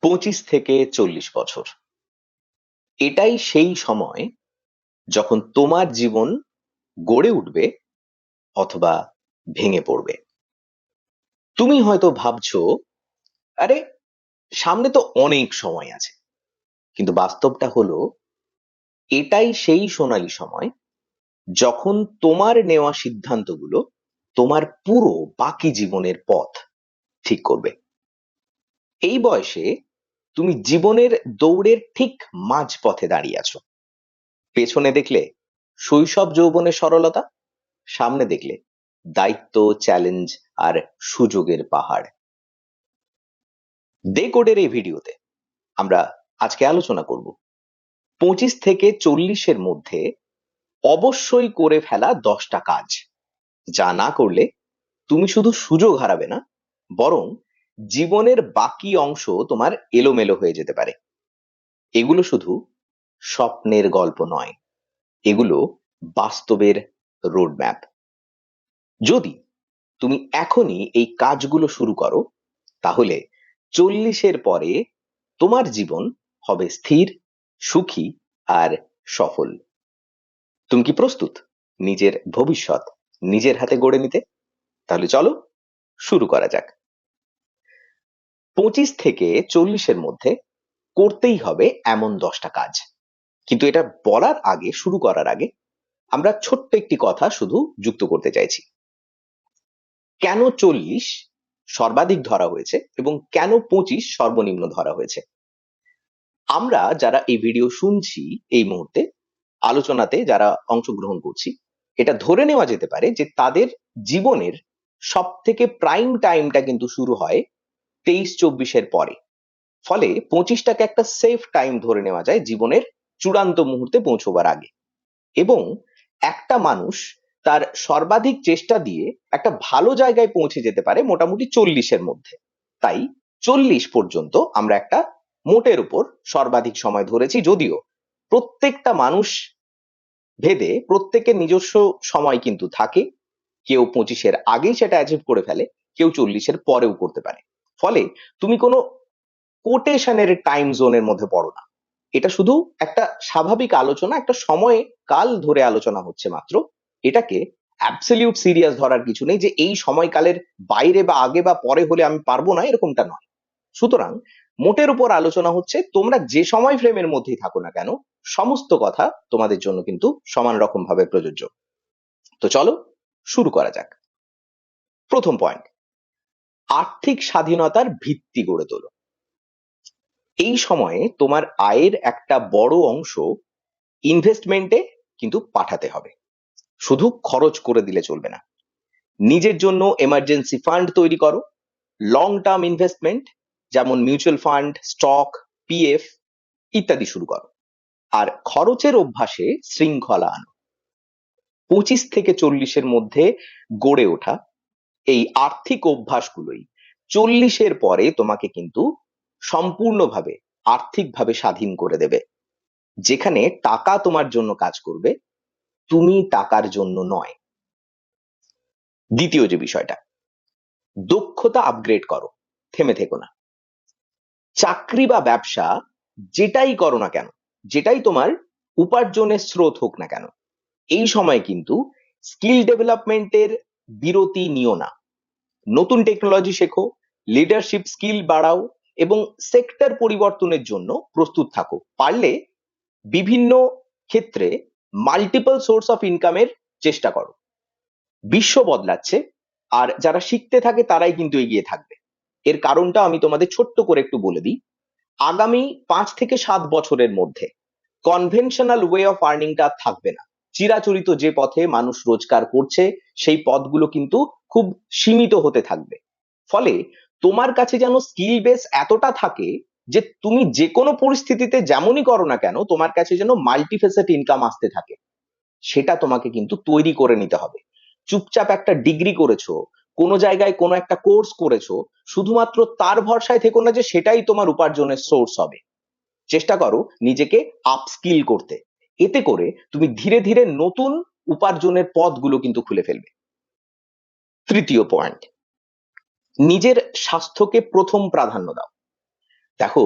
25 থেকে 40 বছর এটাই সেই সময় যখন তোমার জীবন গড়ে উঠবে অথবা ভেঙে পড়বে। তুমি হয়তো ভাবছো, আরে সামনে তো অনেক সময় আছে, কিন্তু বাস্তবটা হলো এটাই সেই সোনালী সময় যখন তোমার নেওয়া সিদ্ধান্তগুলো তোমার পুরো বাকি জীবনের পথ ঠিক করবে। এই বয়সে তুমি জীবনের দৌড়ের ঠিক মাঝপথে দাঁড়িয়ে আছো। পেছনে দেখলে শৈশব যৌবনের সরলতা, সামনে দেখলে দায়িত্ব, চ্যালেঞ্জ আর সুযোগের পাহাড়। ডে কোডের এই ভিডিওতে আমরা আজকে আলোচনা করব 25 থেকে 40-এর মধ্যে অবশ্যই করে ফেলা 10টা কাজ, যা না করলে তুমি শুধু সুযোগ হারাবে না, বরং জীবনের বাকি অংশ তোমার এলোমেলো হয়ে যেতে পারে। এগুলো শুধু স্বপ্নের গল্প নয়, এগুলো বাস্তবের রোডম্যাপ। যদি তুমি এখনই এই কাজগুলো শুরু করো, তাহলে 40-এর পরে তোমার জীবন হবে স্থির, সুখী আর সফল। তুমি কি প্রস্তুত নিজের ভবিষ্যৎ নিজের হাতে গড়ে নিতে? তাহলে চলো শুরু করা যাক। 25 থেকে 40-এর মধ্যে করতেই হবে এমন 10টা কাজ। কিন্তু এটা বলার আগে, শুরু করার আগে আমরা ছোট্ট একটি কথা শুধু যুক্ত করতে চাইছি। কেন 40 সর্বাধিক ধরা হয়েছে এবং কেন 25 সর্বনিম্ন ধরা হয়েছে? আমরা যারা এই ভিডিও শুনছি, এই মুহূর্তে আলোচনাতে যারা অংশগ্রহণ করছি, এটা ধরে নেওয়া যেতে পারে যে তাদের জীবনের সব থেকে প্রাইম টাইমটা কিন্তু শুরু হয় 23-24-এর পরে। ফলে 25টাকে একটা সেফ টাইম ধরে নেওয়া যায় জীবনের চূড়ান্ত মুহূর্তে পৌঁছবার আগে। এবং একটা মানুষ তার সর্বাধিক চেষ্টা দিয়ে একটা ভালো জায়গায় পৌঁছে যেতে পারে মোটামুটি 40-এর মধ্যে। তাই 40 পর্যন্ত আমরা একটা মোটের উপর সর্বাধিক সময় ধরেছি, যদিও প্রত্যেকটা মানুষ ভেদে প্রত্যেকের নিজস্ব সময় কিন্তু থাকে। কেউ 25-এর আগেই সেটা অ্যাচিভ করে ফেলে, কেউ 40-এর পরেও করতে পারে। ফলে তুমি কোনো কোটেশনের টাইম জোনের মধ্যে পড়ো না। এটা শুধু একটা স্বাভাবিক আলোচনা, একটা সময় কাল ধরে আলোচনা হচ্ছে মাত্র। এটাকে অ্যাবসলিউট সিরিয়াস ধরার কিছু নেই যে এই সময়কালের বাইরে বা আগে বা পরে হলে আমি পারবো না, এরকমটা নয়। সুতরাং মোটের উপর আলোচনা হচ্ছে, তোমরা যে সময় ফ্রেমের মধ্যেই থাকো না কেন, সমস্ত কথা তোমাদের জন্য কিন্তু সমান রকম ভাবে প্রযোজ্য। তো চলো শুরু করা যাক। প্রথম পয়েন্ট, আর্থিক স্বাধীনতার ভিত্তি গড়ে তোলো। এই সময়ে তোমার আয়ের একটা বড় অংশ ইনভেস্টমেন্টে কিন্তু পাঠাতে হবে, শুধু খরচ করে দিলে চলবে না। নিজের জন্য এমার্জেন্সি ফান্ড তৈরি করো, লং টার্ম ইনভেস্টমেন্ট যেমন মিউচুয়াল ফান্ড, স্টক, পিএফ ইত্যাদি শুরু করো। আর খরচের অভ্যাসে শৃঙ্খলা আনো। 25 থেকে 40-এর মধ্যে গড়ে ওঠা এই আর্থিক অভ্যাসগুলোই 40-এর পরে তোমাকে কিন্তু সম্পূর্ণভাবে আর্থিকভাবে স্বাধীন করে দেবে, যেখানে টাকা তোমার জন্য কাজ করবে, তুমি টাকার জন্য নয়। দ্বিতীয় যে বিষয়টা, দক্ষতা আপগ্রেড করো, থেমে থেকো না। চাকরি বা ব্যবসা যেটাই করো না কেন, যেটাই তোমার উপার্জনের স্রোত হোক না কেন, এই সময় কিন্তু স্কিল ডেভেলপমেন্টের বিরতি নিও না। নতুন টেকনোলজি শেখো, লিডারশিপ স্কিল বাড়াও এবং সেক্টর পরিবর্তনের জন্য প্রস্তুত থাকো। পারলে বিভিন্ন ক্ষেত্রে মাল্টিপল সোর্স অফ ইনকামের চেষ্টা করো। বিশ্ব বদলাচ্ছে, আর যারা শিখতে থাকে তারাই কিন্তু এগিয়ে থাকবে। এর কারণটা আমি তোমাদের ছোট্ট করে একটু বলে দিই। আগামী 5 থেকে 7 বছরের মধ্যে কনভেনশনাল ওয়ে অফ আর্নিংটা থাকবে না। চিরাচরিত যে পথে মানুষ রোজগার করছে সেই পথগুলো কিন্তু খুব সীমিত হতে থাকবে। ফলে তোমার কাছে যেন স্কিল বেস এতটা থাকে যে তুমি যে কোনো পরিস্থিতিতে যেমনই করো না কেন, তোমার কাছে যেন মাল্টিফেসেট ইনকাম আসতে থাকে। সেটা তোমাকে কিন্তু তৈরি করে নিতে হবে। চুপচাপ একটা ডিগ্রি করেছো, কোনো জায়গায় কোনো একটা কোর্স করেছো, শুধুমাত্র তার ভরসায় থেকো না যে সেটাই তোমার উপার্জনের সোর্স হবে। চেষ্টা করো নিজেকে আপস্কিল করতে। এতে করে তুমি ধীরে ধীরে নতুন উপার্জনের পথগুলো কিন্তু খুলে ফেলবে। তৃতীয় পয়েন্ট, নিজের স্বাস্থ্যকে প্রথম প্রাধান্য দাও। দেখো,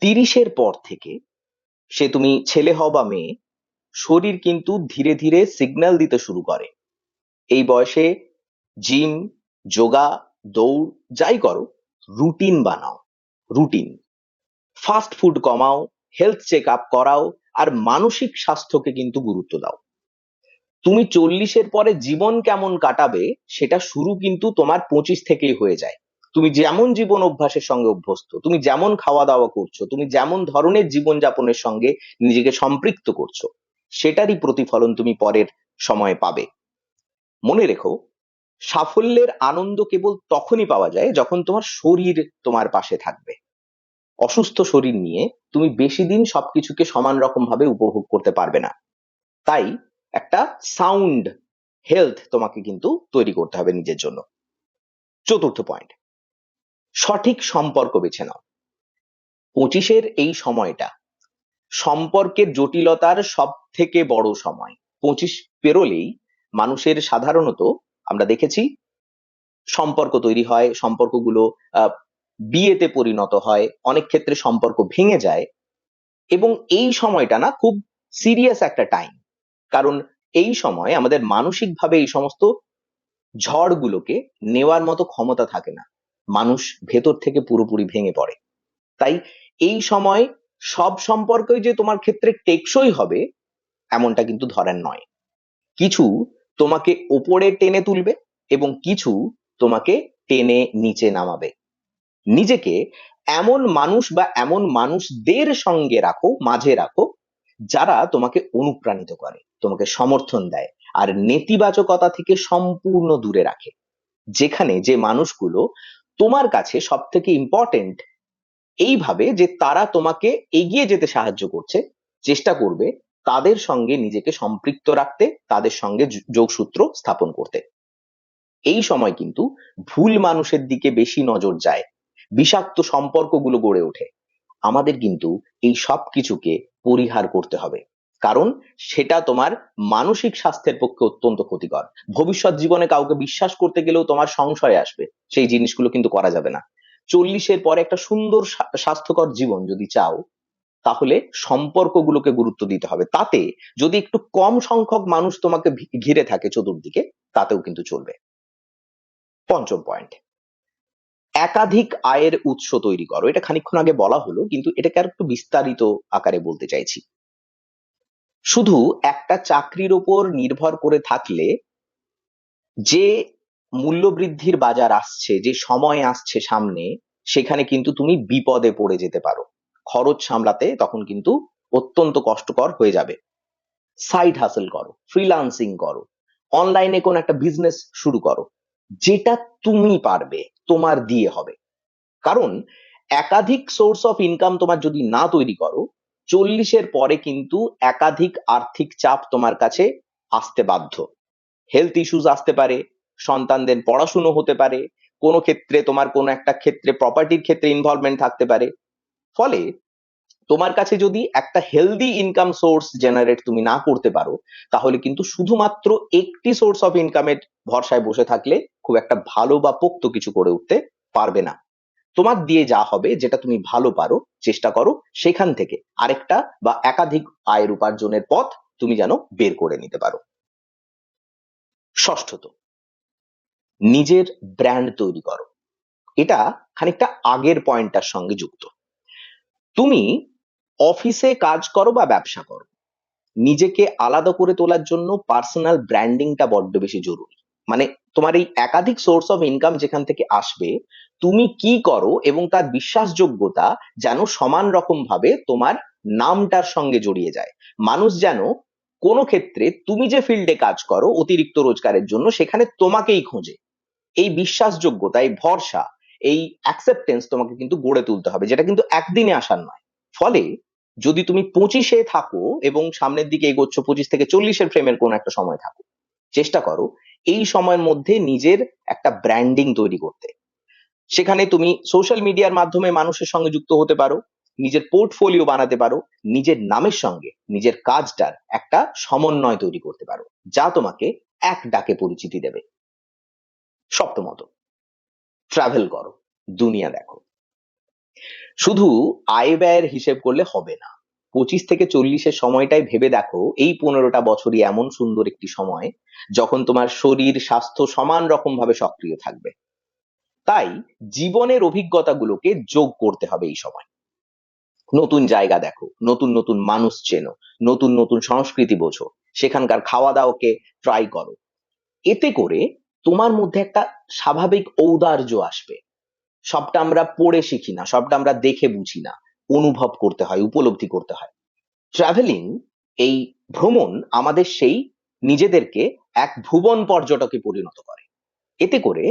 30-এর পর থেকে, সে তুমি ছেলে হও বা মেয়ে, শরীর কিন্তু ধীরে ধীরে সিগন্যাল দিতে শুরু করে। এই বয়সে জিম, যোগা, দৌড় যাই করো, রুটিন বানাও। রুটিন, ফাস্ট ফুড কমাও, হেলথ চেক আপ করাও, আর মানসিক স্বাস্থ্যকে কিন্তু গুরুত্ব দাও। তুমি 40-এর পরে জীবন কেমন কাটাবে সেটা শুরু কিন্তু তোমার 25 থেকেই হয়ে যায়। তুমি যেমন জীবন অভ্যাসের সঙ্গে অভ্যস্ত, তুমি যেমন খাওয়া দাওয়া করছো, তুমি যেমন ধরনের জীবন যাপনের সঙ্গে নিজেকে সম্পৃক্ত করছো, সেটারই প্রতিফলন তুমি পরের সময়ে পাবে। মনে রেখো, সাফল্যের আনন্দ কেবল তখনই পাওয়া যায় যখন তোমার শরীর তোমার পাশে থাকবে। অসুস্থ শরীর নিয়ে তুমি বেশি দিন সবকিছুকে সমান রকম ভাবে উপভোগ করতে পারবে না। তাই একটা সাউন্ড হেলথ তোমাকে কিন্তু তৈরি করতে হবে নিজের জন্য। চতুর্থ পয়েন্ট, সঠিক সম্পর্ক বেছে নাও। 25-এর এই সময়টা সম্পর্কের জটিলতার সব থেকে বড় সময়। 25 পেরোলেই মানুষের সাধারণত, আমরা দেখেছি, সম্পর্ক তৈরি হয়, সম্পর্কগুলো বিয়েতে পরিণত হয়, অনেক ক্ষেত্রে সম্পর্ক ভেঙে যায়। এবং এই সময়টা না খুব সিরিয়াস একটা টাইম, কারণ এই সময় আমাদের মানসিকভাবে এই সমস্ত ঝড়গুলোকে নেওয়ার মতো ক্ষমতা থাকে না। মানুষ ভেতর থেকে পুরোপুরি ভেঙে পড়ে। তাই এই সময় সব সম্পর্কই যে তোমার ক্ষেত্রে টেকসই হবে এমনটা কিন্তু ধরেন নয়। কিছু তোমাকে ওপরে টেনে তুলবে এবং কিছু তোমাকে টেনে নিচে নামাবে। নিজেকে এমন মানুষ বা এমন মানুষদের সঙ্গে রাখো, মাঝে রাখো, যারা তোমাকে অনুপ্রাণিত করে, তোমাকে সমর্থন দেয়, আর নেতিবাচকতা থেকে সম্পূর্ণ দূরে রাখে। যেখানে যে মানুষগুলো তোমার কাছে সব থেকে ইম্পর্টেন্ট এইভাবে যে তারা তোমাকে এগিয়ে যেতে সাহায্য করছে, চেষ্টা করবে তাদের সঙ্গে নিজেকে সম্পৃক্ত রাখতে, তাদের সঙ্গে যোগসূত্র স্থাপন করতে। এই সময় কিন্তু ভুল মানুষের দিকে বেশি নজর যায়, বিষাক্ত সম্পর্কগুলো গড়ে ওঠে। আমাদের কিন্তু এই সব কিছুকে পরিহার করতে হবে, কারণ সেটা তোমার মানসিক স্বাস্থ্যের পক্ষে অত্যন্ত ক্ষতিকর। ভবিষ্যৎ জীবনে কাউকে বিশ্বাস করতে গেলেও তোমার সংশয় আসবে, সেই জিনিসগুলো কিন্তু করা যাবে না। 40-এর পরে একটা সুন্দর স্বাস্থ্যকর জীবন যদি চাও, তাহলে সম্পর্কগুলোকে গুরুত্ব দিতে হবে। তাতে যদি একটু কম সংখ্যক মানুষ তোমাকে ঘিরে থাকে চতুর্দিকে, তাতেও কিন্তু চলবে। পঞ্চম পয়েন্ট, একাধিক আয়ের উৎস তৈরি করো। এটা খানিকক্ষণ আগে বলা হলো, কিন্তু এটাকে আর একটু বিস্তারিত আকারে বলতে চাইছি। শুধু একটা চাকরির উপর নির্ভর করে থাকলে, যে মূল্যবৃদ্ধির বাজার আসছে, যে সময় আসছে সামনে, সেখানে কিন্তু তুমি বিপদে পড়ে যেতে পারো। খরচ সামলাতে তখন কিন্তু অত্যন্ত কষ্টকর হয়ে যাবে। সাইড হাসেল করো, ফ্রিল্যান্সিং করো, অনলাইনে কোন একটা বিজনেস শুরু করো, যেটা তুমি পারবে, তোমার দিয়ে হবে। কারণ একাধিক সোর্স অফ ইনকাম তোমার যদি না তৈরি করো, 40-এর পরে কিন্তু একাধিক আর্থিক চাপ তোমার কাছে আসতে বাধ্য। হেলথ ইস্যুস আসতে পারে, সন্তানদের পড়াশুনো হতে পারে, কোনো ক্ষেত্রে তোমার কোনো একটা ক্ষেত্রে প্রপার্টির ক্ষেত্রে ইনভলভমেন্ট থাকতে পারে। ফলে তোমার কাছে যদি একটা হেলদি ইনকাম সোর্স জেনারেট তুমি না করতে পারো, তাহলে কিন্তু শুধুমাত্র একটি সোর্স অফ ইনকামের ভরসায় বসে থাকলে খুব একটা ভালো বা পোক্ত কিছু করে উঠতে পারবে না। তোমার দিয়ে যা হবে, যেটা তুমি ভালো পারো, চেষ্টা করো সেখান থেকে আরেকটা বা একাধিক আয়ের উপার্জনের পথ তুমি যেন বের করে নিতে পারো। ষষ্ঠত, নিজের ব্র্যান্ড তৈরি করো। এটা খানিকটা আগের পয়েন্টটার সঙ্গে যুক্ত। তুমি অফিসে কাজ করো বা ব্যবসা করো, নিজেকে আলাদা করে তোলার জন্য পার্সোনাল ব্র্যান্ডিংটা বড্ড বেশি জরুরি। মানে তোমার এই একাধিক সোর্স অফ ইনকাম যেখান থেকে আসবে, তুমি কি করো এবং তার বিশ্বাসযোগ্যতা যেন সমান রকম ভাবে তোমার নামটার সঙ্গে জড়িয়ে যায়। মানুষ যেন কোনো ক্ষেত্রে তুমি যে ফিল্ডে কাজ করো অতিরিক্ত রোজগারের জন্য, সেখানে তোমাকেই খোঁজে। এই বিশ্বাসযোগ্যতা, এই ভরসা, এই অ্যাকসেপ্টেন্স তোমাকে কিন্তু গড়ে তুলতে হবে, যেটা কিন্তু একদিনে আসার নয়। ফলে যদি তুমি 25-এ থাকো এবং সামনের দিকে এগোচ্ছ, 25 থেকে 40-এর ফ্রেমের কোন একটা সময় থাকো, চেষ্টা করো এই সময়ের মধ্যে নিজের একটা ব্র্যান্ডিং তৈরি করতে। সেখানে তুমি সোশ্যাল মিডিয়ার মাধ্যমে মানুষের সঙ্গে যুক্ত হতে পারো, নিজের পোর্টফোলিও বানাতে পারো, নিজের নামের সঙ্গে নিজের কাজটার একটা সমন্বয় তৈরি করতে পারো, যা তোমাকে এক ডাকে পরিচিতি দেবে। সপ্তমত, ট্রাভেল করো, দুনিয়া দেখো। শুধু আয় ব্যয়ের হিসেব করলে হবে না। 25 থেকে 40-এর সময়টাই ভেবে দেখো, এই 15টা বছরই এমন সুন্দর একটি সময় যখন তোমার শরীর স্বাস্থ্য সমান রকম ভাবে সক্রিয় থাকবে। তাই জীবনের অভিজ্ঞতাগুলোকে যোগ করতে হবে এই সময়। নতুন জায়গা দেখো, নতুন নতুন মানুষ চেনো, নতুন নতুন সংস্কৃতি বোঝো, সেখানকার খাওয়া দাওয়াকে ট্রাই করো। এতে করে তোমার মধ্যে একটা স্বাভাবিক ঔদার্য আসবে। সবটা আমরা পড়ে শিখি না, সবটা আমরা দেখে বুঝি না, অনুভব করতে হয়, উপলব্ধি করতে হয়। ট্রাভেলিং, এই ভ্রমণ আমাদের সেই নিজেদেরকে এক ভুবন পর্যটকে পরিণত করে। এতে করে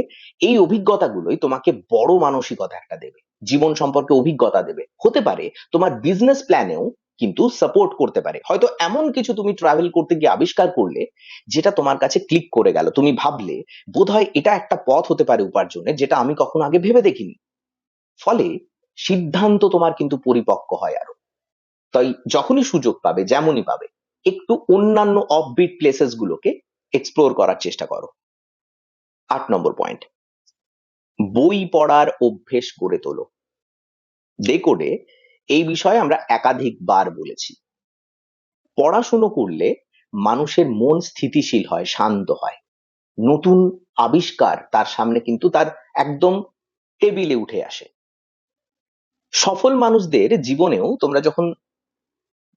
এই অভিজ্ঞতাগুলোই তোমাকে বড় মানসিকতা একটা দেবে, জীবন সম্পর্কে অভিজ্ঞতা দেবে, হতে পারে তোমার বিজনেস প্ল্যানেও কিন্তু সাপোর্ট করতে পারে। হয়তো এমন কিছু তুমি ট্রাভেল করতে গিয়ে আবিষ্কার করলে যেটা তোমার কাছে ক্লিক করে গেল, তুমি ভাবলে বোধহয় এটা একটা পথ হতে পারে উপার্জনের, যেটা আমি কখনো আগে ভেবে দেখিনি। ফলে সিদ্ধান্ত তোমার কিন্তু পরিপক্ক হয় আরো। তাই যখনই সুযোগ পাবে, যেমনই পাবে, একটু অন্যান্য অফবিট প্লেসেস গুলোকে এক্সপ্লোর করার চেষ্টা করো। 8 নম্বর পয়েন্ট, বই পড়ার অভ্যেস গড়ে তোলো। ডেকোডে এই বিষয়ে আমরা একাধিকবার বলেছি। পড়াশুনো করলে মানুষের মন স্থিতিশীল হয়, শান্ত হয়, নতুন আবিষ্কার তার সামনে কিন্তু তার একদম টেবিলে উঠে আসে। সফল মানুষদের জীবনেও তোমরা যখন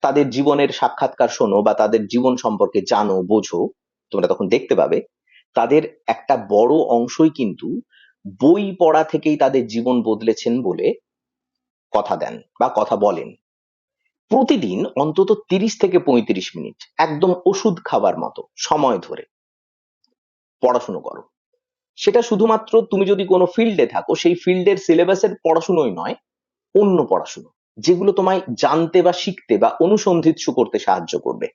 তাদের জীবনের সাক্ষাৎকার শোনো বা তাদের জীবন সম্পর্কে জানো, বোঝো, তোমরা তখন দেখতে পাবে তাদের একটা বড় অংশই কিন্তু বই পড়া থেকেই তাদের জীবন বদলেছেন বলে কথা দেন বা কথা বলেন। প্রতিদিন অন্তত 30 থেকে 35 মিনিট একদম ওষুধ খাবার মতো সময় ধরে পড়াশুনো করো। সেটা শুধুমাত্র তুমি যদি কোনো ফিল্ডে থাকো, সেই ফিল্ডের সিলেবাসের পড়াশুনোই নয়, অন্য পড়াশুনো, যেগুলো তোমায় জানতে বা শিখতে বা অনুসন্ধিৎসু করতে সাহায্য করবে।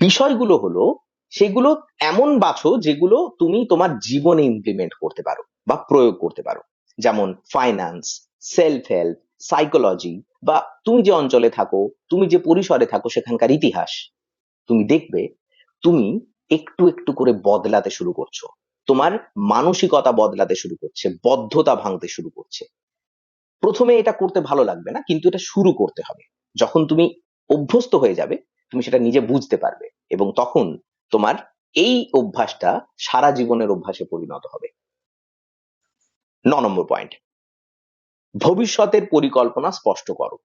বিষয়গুলো হলো সেগুলো এমন বাছো যেগুলো তুমি তোমার জীবনে ইমপ্লিমেন্ট করতে পারো বা প্রয়োগ করতে পারো। যেমন ফাইন্যান্স, সেলফ হেল্প, সাইকোলজি, বা তুমি যে অঞ্চলে থাকো, তুমি যে পরিসরে থাকো সেখানকার ইতিহাস। তুমি দেখবে তুমি একটু একটু করে বদলাতে শুরু করছো, তোমার মানসিকতা বদলাতে শুরু করছে, বদ্ধতা ভাঙতে শুরু করছে। প্রথমে এটা করতে ভালো লাগবে না, কিন্তু এটা শুরু করতে হবে। যখন তুমি অভ্যস্ত হয়ে যাবে, তুমি সেটা নিজে বুঝতে পারবে, এবং তখন তোমার এই অভ্যাসটা সারা জীবনের অভ্যাসে পরিণত হবে। 9 নম্বর পয়েন্ট, ভবিষ্যতের পরিকল্পনা স্পষ্ট করো।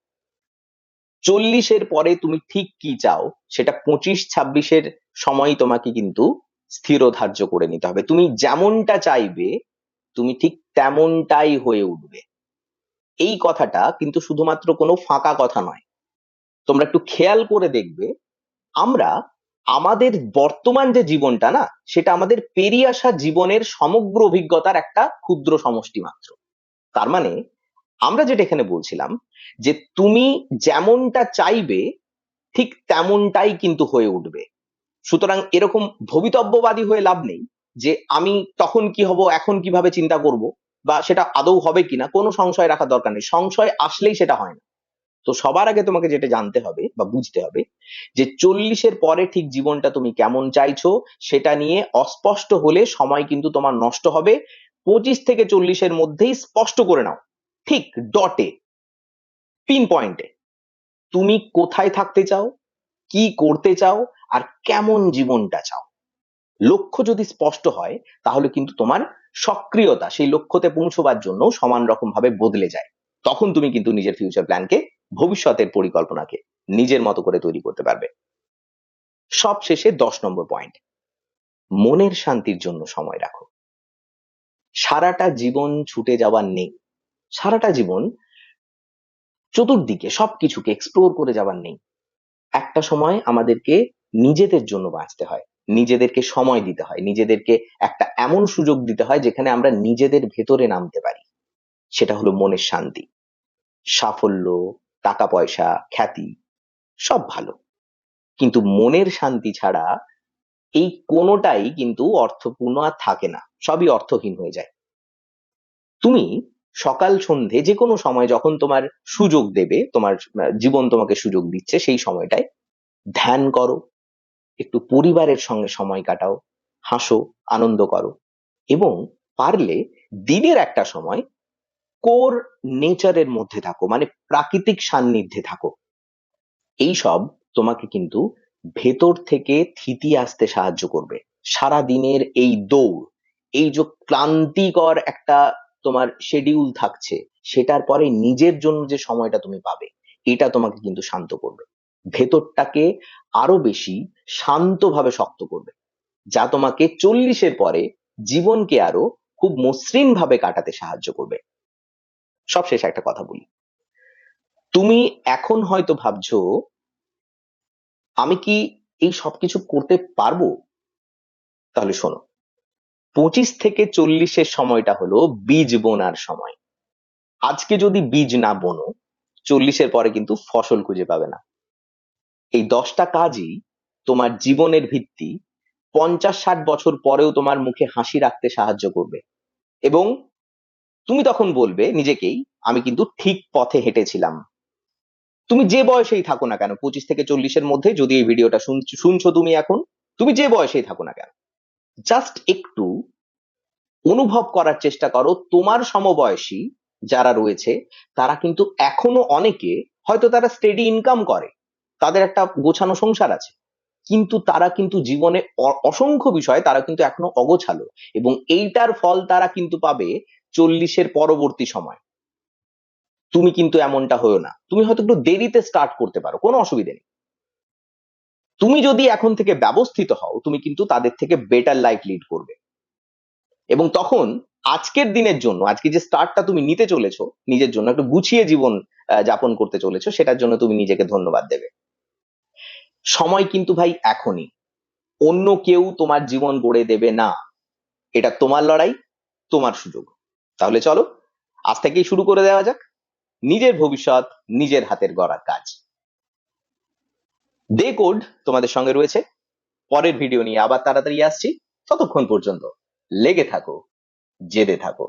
40-এর পরে তুমি ঠিক কি চাও সেটা 25-26-এর সময় তোমাকে কিন্তু স্থিরধার্য করে নিতে হবে। তুমি যেমনটা চাইবে তুমি ঠিক তেমনটাই হয়ে উঠবে। এই কথাটা কিন্তু শুধুমাত্র কোনো ফাঁকা কথা নয়। তোমরা একটু খেয়াল করে দেখবে, আমরা আমাদের বর্তমান যে জীবনটা না, সেটা আমাদের পেরিয়ে আসা জীবনের সমগ্র অভিজ্ঞতার একটা ক্ষুদ্র সমষ্টি মাত্র। তার মানে আমরা যেটা এখানে বলছিলাম যে তুমি যেমনটা চাইবে ঠিক তেমনটাই কিন্তু হয়ে উঠবে। সুতরাং এরকম ভবিতব্যবাদী হয়ে লাভ নেই যে আমি তখন কি হব, এখন কিভাবে চিন্তা করব, বা সেটা আদৌ হবে কিনা। কোনো সংশয় রাখার দরকার নেই, সংশয় আসলেই সেটা হয় না। তো সবার আগে তোমাকে যেটা জানতে হবে বা বুঝতে হবে যে 40-এর পরে ঠিক জীবনটা তুমি কেমন চাইছো সেটা নিয়ে অস্পষ্ট হলে সময় কিন্তু তোমার নষ্ট হবে। 25 থেকে 40-এর মধ্যেই স্পষ্ট করে নাও, ঠিক ডটে, পিন পয়েন্টে, তুমি কোথায় থাকতে চাও, কি করতে চাও, আর কেমন জীবনটা চাও। লক্ষ্য যদি স্পষ্ট হয় তাহলে কিন্তু তোমার সক্রিয়তা সেই লক্ষ্যতে পৌঁছবার জন্য সমান রকম ভাবে বদলে যায়। তখন তুমি কিন্তু নিজের ফিউচার প্ল্যানকে, ভবিষ্যতের পরিকল্পনাকে নিজের মতো করে তৈরি করতে পারবে। সবশেষে 10 নম্বর পয়েন্ট, মনের শান্তির জন্য সময় রাখো। সারাটা জীবন ছুটে যাওয়ার নেই, সারাটা জীবন চতুর্দিকে সবকিছুকে এক্সপ্লোর করে যাবার নেই। একটা সময় আমাদেরকে নিজেদের জন্য বাঁচতে হয়, নিজেদেরকে সময় দিতে হয়, নিজেদেরকে একটা এমন সুযোগ দিতে হয় যেখানে আমরা নিজেদের ভেতরে নামতে পারি। সেটা হলো মনের শান্তি। সাফল্য, টাকা পয়সা, খ্যাতি সব ভালো, কিন্তু মনের শান্তি ছাড়া এই কোনোটাই কিন্তু অর্থপূর্ণ আর থাকে না, সবই অর্থহীন হয়ে যায়। তুমি সকাল সন্ধে যে কোনো সময় যখন তোমার সুযোগ দেবে, তোমার জীবন তোমাকে সুযোগ দিচ্ছে, সেই সময়টায় ধ্যান করো, একটু পরিবারের সঙ্গে সময় কাটাও, হাসো, আনন্দ করো, এবং পারলে দিনের একটা সময় কোর নেচারের মধ্যে থাকো, মানে প্রাকৃতিক সান্নিধ্যে থাকো, এইসব তোমাকে কিন্তু ভেতর থেকে থিতি আসতে সাহায্য করবে। সারা দিনের এই দৌড়, এই যে ক্লান্তিকর একটা তোমার শিডিউল থাকছে, সেটার পরে নিজের জন্য যে সময়টা তুমি পাবে, এটা তোমাকে কিন্তু শান্ত করবে, ভেতরটাকে আরো বেশি শান্তভাবে শক্ত করবে, যা তোমাকে 40-এর পরে জীবনকে আরো খুব মসৃণ ভাবে কাটাতে সাহায্য করবে। সবশেষ একটা কথা বলি, তুমি এখন হয়তো ভাবছো আমি কি এই সবকিছু করতে পারবো? তাহলে শোনো, 25 থেকে 40-এর সময়টা হলো বীজ বোনার সময়। আজকে যদি বীজ না বোনো, 40-এর পরে কিন্তু ফসল খুঁজে পাবে না। এই 10টা কাজই তোমার জীবনের ভিত্তি 50-60 বছর পরেও তোমার মুখে হাসি রাখতে সাহায্য করবে, এবং তুমি তখন বলবে নিজেকেই, আমি কিন্তু ঠিক পথে হেঁটেছিলাম। তুমি যে বয়সেই থাকো না কেন, 25 থেকে 40-এর মধ্যে, যদি এই ভিডিওটা শুনছো তুমি এখন, তুমি যে বয়সেই থাকো না কেন, জাস্ট একটু অনুভব করার চেষ্টা করো, তোমার সমবয়সী যারা রয়েছে তারা কিন্তু এখনো অনেকে, হয়তো তারা স্টেডি ইনকাম করে, তাদের একটা গোছানো সংসার আছে, কিন্তু তারা কিন্তু জীবনে অসংখ্য বিষয়ে তারা কিন্তু এখনো অগোছালো, এবং এইটার ফল তারা কিন্তু পাবে 40-এর পরবর্তী সময়। তুমি কিন্তু এমনটা হয়েও না, তুমি হয়তো একটু দেরিতে স্টার্ট করতে পারো, কোনো অসুবিধা নেই। তুমি যদি এখন থেকে ব্যবস্থিত হও, তুমি কিন্তু তাদের থেকে বেটার লাইফ লিড করবে, এবং তখন আজকের দিনের জন্য, আজকে যে স্টার্টটা তুমি নিতে চলেছো নিজের জন্য, একটু গুছিয়ে জীবন যাপন করতে চলেছো, সেটার জন্য তুমি নিজেকে ধন্যবাদ দেবে। সময় কিন্তু ভাই এখনই, অন্য কেউ তোমার জীবন গড়ে দেবে না, এটা তোমার লড়াই, তোমার সুযোগ। তাহলে চলো আজ থেকেই শুরু করে দেওয়া যাক নিজের ভবিষ্যৎ নিজের হাতের গড়ার কাজ। ডে কোড তোমাদের সঙ্গে রয়েছে, পরের ভিডিও নিয়ে আবার তাড়াতাড়ি আসছি, ততক্ষণ পর্যন্ত লেগে থাকো, জেদে থাকো।